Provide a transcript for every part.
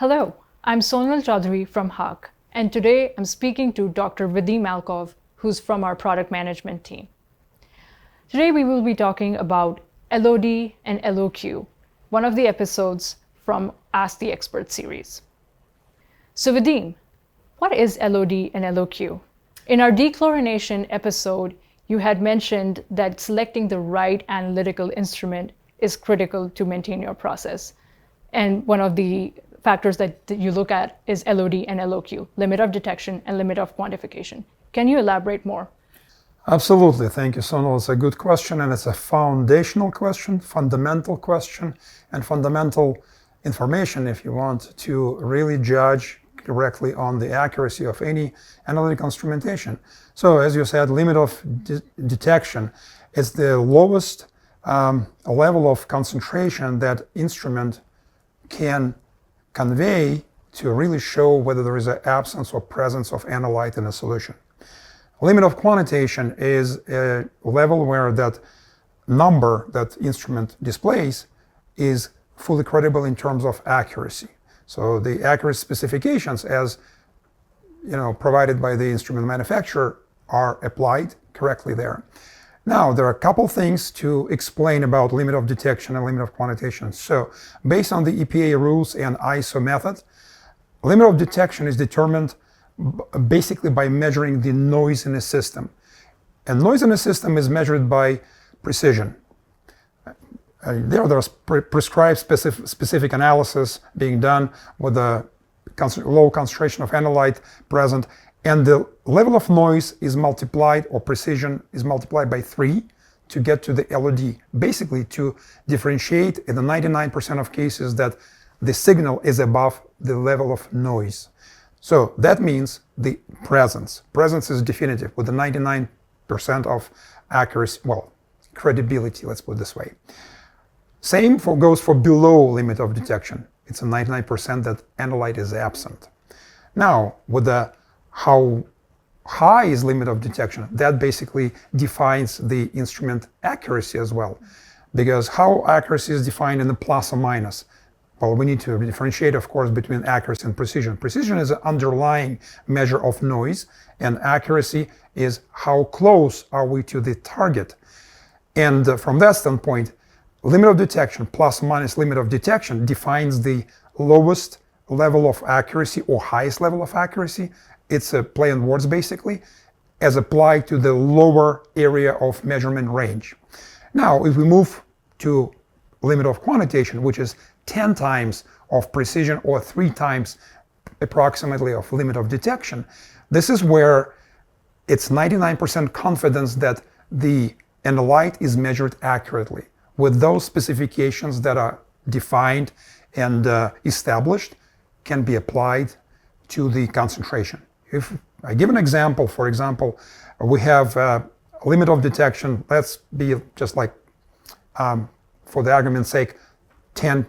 Hello, I'm Sonal Chaudhary from HUC, and today I'm speaking to Dr. Vadim Malkov, who's from our product management team. Today we will be talking about LOD and LOQ, one of the episodes from Ask the Expert series. So Vadim, what is LOD and LOQ? In our dechlorination episode, you had mentioned that selecting the right analytical instrument is critical to maintain your process. And one of the factors that you look at is LOD and LOQ, limit of detection and limit of quantification. Can you elaborate more? Absolutely. Thank you, Sonal. It's a good question, and it's a foundational question, fundamental question, and fundamental information if you want to really judge correctly on the accuracy of any analytical instrumentation. So, as you said, limit of detection is the lowest level of concentration that instrument can convey to really show whether there is an absence or presence of analyte in a solution. Limit of quantitation is a level where that number that instrument displays is fully credible in terms of accuracy. So the accuracy specifications, as provided by the instrument manufacturer, are applied correctly there. Now, there are a couple things to explain about limit of detection and limit of quantitation. So, based on the EPA rules and ISO method, limit of detection is determined basically by measuring the noise in a system. And noise in a system is measured by precision. There's prescribed specific analysis being done with a low concentration of analyte present, and the level of noise is multiplied, or precision is multiplied by 3 to get to the LOD, basically to differentiate in the 99% of cases that the signal is above the level of noise. So that means the presence. Presence is definitive with the 99% of accuracy, credibility, let's put it this way. Same goes for below limit of detection. It's a 99% that analyte is absent. Now, with the how high is limit of detection, that basically defines the instrument accuracy as well. Because how accuracy is defined in the plus or minus? Well, we need to differentiate, of course, between accuracy and precision. Precision is an underlying measure of noise, and accuracy is how close are we to the target. And from that standpoint, limit of detection plus or minus limit of detection defines the lowest level of accuracy or highest level of accuracy. It's a play on words basically, as applied to the lower area of measurement range. Now, if we move to limit of quantitation, which is 10 times of precision or 3 times approximately of limit of detection, this is where it's 99% confidence that the analyte is measured accurately with those specifications that are defined and established can be applied to the concentration. If I give an example, for example, we have a limit of detection, let's be just like, for the argument's sake, 10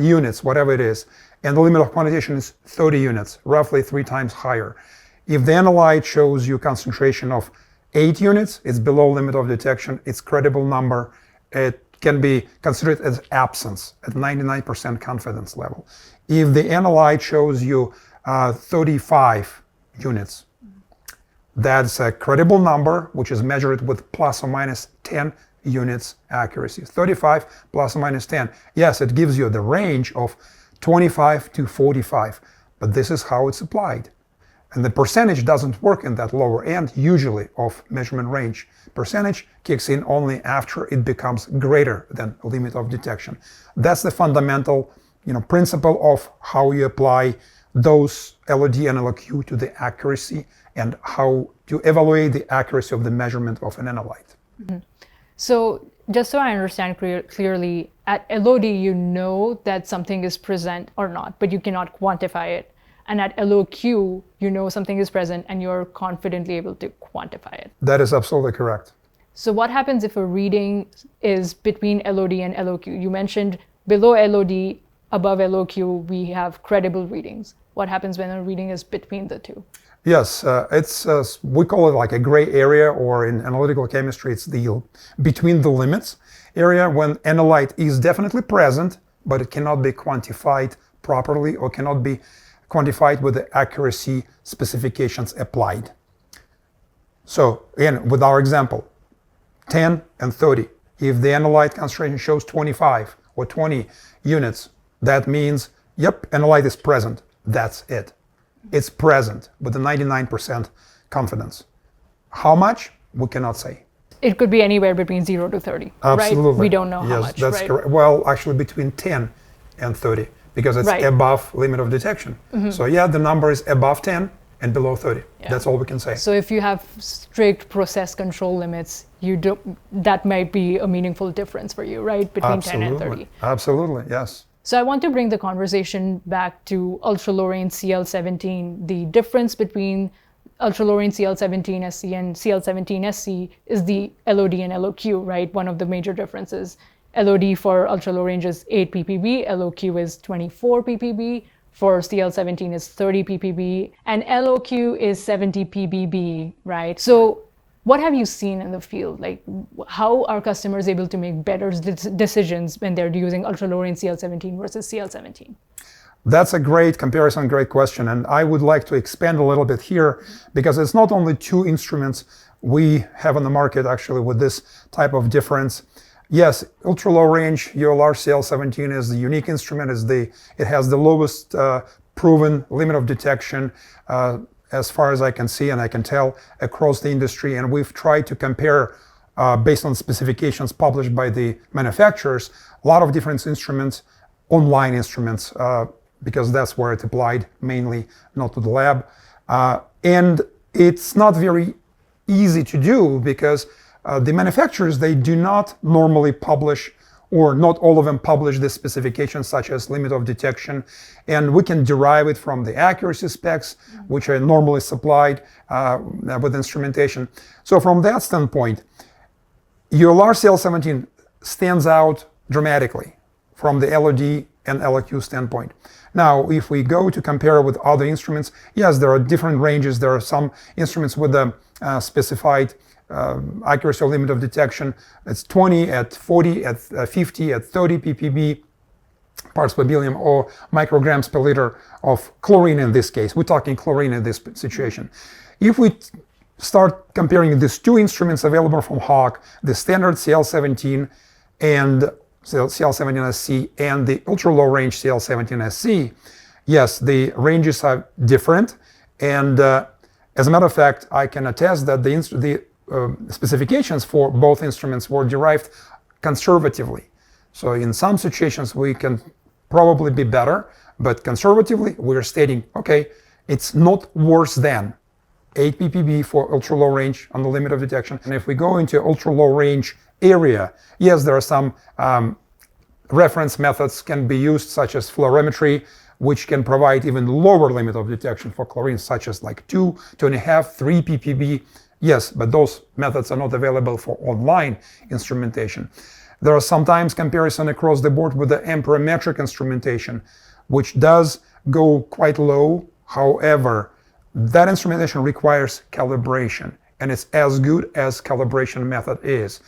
units, whatever it is, and the limit of quantitation is 30 units, roughly 3 times higher. If the analyte shows you concentration of 8 units, it's below limit of detection, it's credible number, it can be considered as absence at 99% confidence level. If the analyte shows you 35 units, that's a credible number, which is measured with plus or minus 10 units accuracy. 35 plus or minus 10. Yes, it gives you the range of 25 to 45, but this is how it's applied. And the percentage doesn't work in that lower end, usually, of measurement range. Percentage kicks in only after it becomes greater than limit of detection. That's the fundamental, principle of how you apply those LOD and LOQ to the accuracy and how to evaluate the accuracy of the measurement of an analyte. Mm-hmm. So just so I understand clearly, at LOD you know that something is present or not, but you cannot quantify it. And at LOQ, you know something is present and you're confidently able to quantify it. That is absolutely correct. So what happens if a reading is between LOD and LOQ? You mentioned below LOD, above LOQ, we have credible readings. What happens when a reading is between the two? Yes, we call it like a gray area, or in analytical chemistry, it's the between the limits area when analyte is definitely present, but it cannot be quantified properly or cannot be quantified with the accuracy specifications applied. So again, with our example, 10 and 30, if the analyte concentration shows 25 or 20 units, that means, yep, analyte is present. That's it. It's present with a 99% confidence. How much? We cannot say. It could be anywhere between 0 to 30, Absolutely. right? We don't know yes, how much, that's right? correct. Well, actually between 10 and 30, because it's Right. above limit of detection. So yeah, the number is above 10 and below 30. Yeah. That's all we can say. So if you have strict process control limits, that might be a meaningful difference for you, right? Between 10 and 30. Absolutely, yes. So I want to bring the conversation back to ultra-low-range CL17. The difference between ultra-low-range CL17SC and CL17SC is the LOD and LOQ, right? One of the major differences. LOD for ultra-low-range is 8 ppb, LOQ is 24 ppb, for CL17 is 30 ppb, and LOQ is 70 ppb, right? So what have you seen in the field? Like, how are customers able to make better decisions when they're using ultra-low-range CL17 versus CL17? That's a great comparison, great question. And I would like to expand a little bit here because it's not only two instruments we have on the market actually with this type of difference. Yes, ultra-low range ULR CL17 is the unique instrument. It has the lowest proven limit of detection as far as I can see and I can tell across the industry. And we've tried to compare based on specifications published by the manufacturers, a lot of different instruments, online instruments, because that's where it applied mainly, not to the lab. And it's not very easy to do because the manufacturers, they do not normally publish, or not all of them publish the specifications such as limit of detection. And we can derive it from the accuracy specs, which are normally supplied with instrumentation. So from that standpoint, ULR CL17 stands out dramatically from the LOD and LOQ standpoint. Now, if we go to compare with other instruments, yes, there are different ranges. There are some instruments with a specified accuracy or limit of detection. It's 20, at 40, at 50, at 30 ppb parts per billion or micrograms per liter of chlorine in this case. We're talking chlorine in this situation. If we start comparing these two instruments available from Hach, the standard CL17 and CL17SC and the ultra-low range CL17SC, yes, the ranges are different. And as a matter of fact, I can attest that the specifications for both instruments were derived conservatively. So in some situations we can probably be better, but conservatively we're stating, okay, it's not worse than 8 ppb for ultra-low range on the limit of detection. And if we go into ultra-low range area, yes, there are some reference methods can be used, such as fluorimetry, which can provide even lower limit of detection for chlorine, such as like 2, 2.5, 3 ppb. Yes, but those methods are not available for online instrumentation. There are sometimes comparison across the board with the amperometric instrumentation, which does go quite low. However, that instrumentation requires calibration, and it's as good as calibration method is.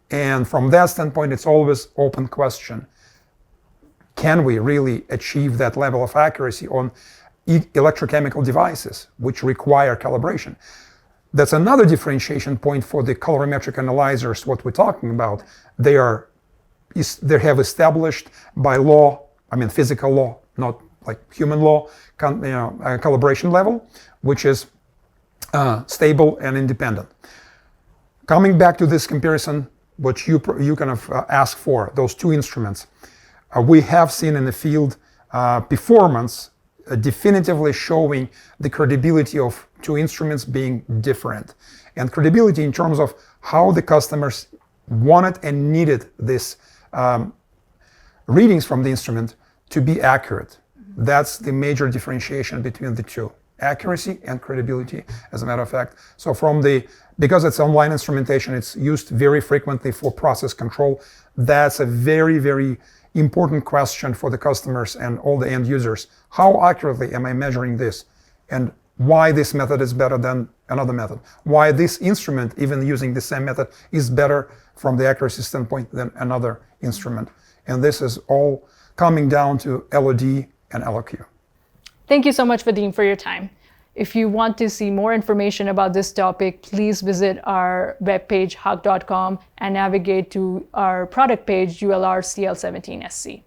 And from that standpoint, it's always open question. Can we really achieve that level of accuracy on electrochemical devices which require calibration? That's another differentiation point for the colorimetric analyzers, what we're talking about. They have established by law, I mean physical law, not like human law, calibration level, which is stable and independent. Coming back to this comparison, what you kind of ask for, those two instruments, we have seen in the field performance definitively showing the credibility of two instruments being different. And credibility in terms of how the customers wanted and needed this readings from the instrument to be accurate. That's the major differentiation between the two. Accuracy and credibility, as a matter of fact. So because it's online instrumentation, it's used very frequently for process control. That's a very, very important question for the customers and all the end users. How accurately am I measuring this? And why this method is better than another method? Why this instrument, even using the same method, is better from the accuracy standpoint than another instrument? And this is all coming down to LOD and LOQ. Thank you so much, Vadim, for your time. If you want to see more information about this topic, please visit our webpage, hug.com, and navigate to our product page, ULR CL17SC.